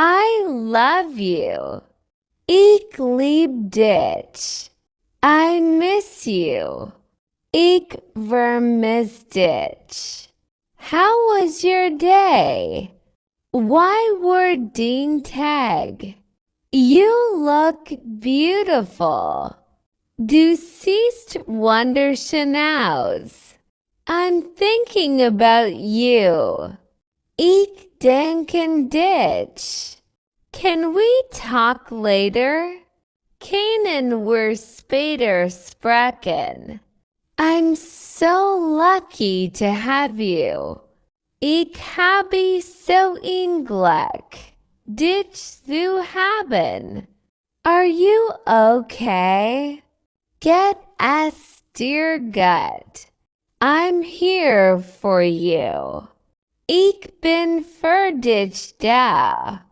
I love you. Ik lieb dich. I miss you. Ik vermiss dich. How was your day? Why were Dean Tag? You look beautiful. Du siehst wunderschön aus. I'm thinking about you. Ich denke an dich. Can we talk later? Können wir später sprechen? I'm so lucky to have you. Ik habe so een geluk, dich zu haben. Are you okay? Get es dir gut. I'm here for you. Ich bin für dich da.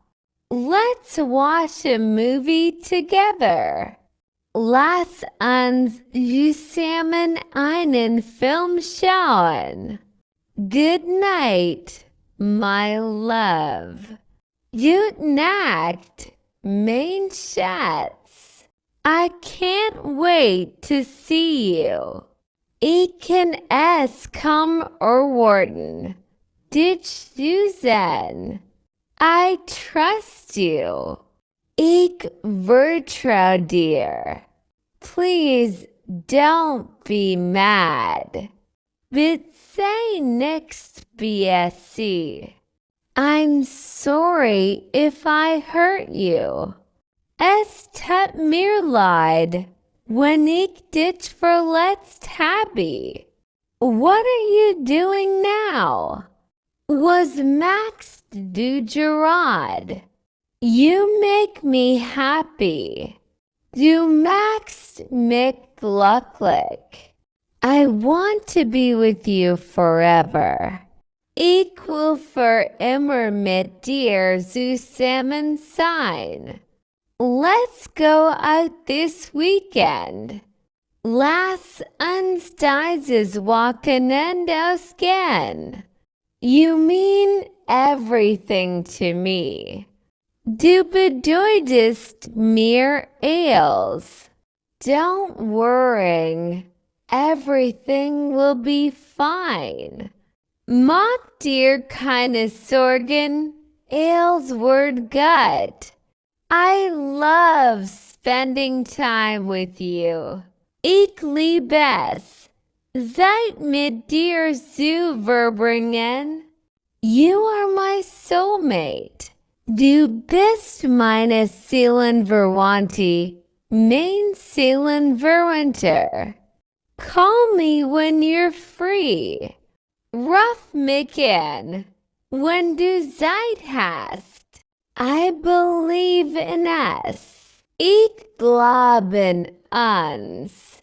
Let's watch a movie together. Lass uns zusammen einen Film schauen. Good night, my love. Gute Nacht, mein Schatz. I can't wait to see you. Ich kann es kaum erwarten, dich zu sehen. I trust you. Ich vertrau dir. Please don't be mad. But say next BSC. I'm sorry if I hurt you. Es tut mir leid when ich dich verletzt habe. What are you doing now? Was Max du Gerard? You make me happy. Du machst mich glücklich. I want to be with you forever. Ich will für immer mit dir zusammen sein. Let's go out this weekend. Lass uns dieses Wochenende ausgehen. You mean everything to me. Du bedeutest mir alles. Don't worry. Everything will be fine. Mach dir keine Sorgen. Alles wird gut. I love spending time with you. Ich liebe es. Zeit mit dir zu verbringen. You are my soulmate. Du bist meine Seelenverwandte, mein Seelenverwandter. Call me when you're free. Ruf mich an when du Zeit hast. I believe in us. Ich glaube an uns.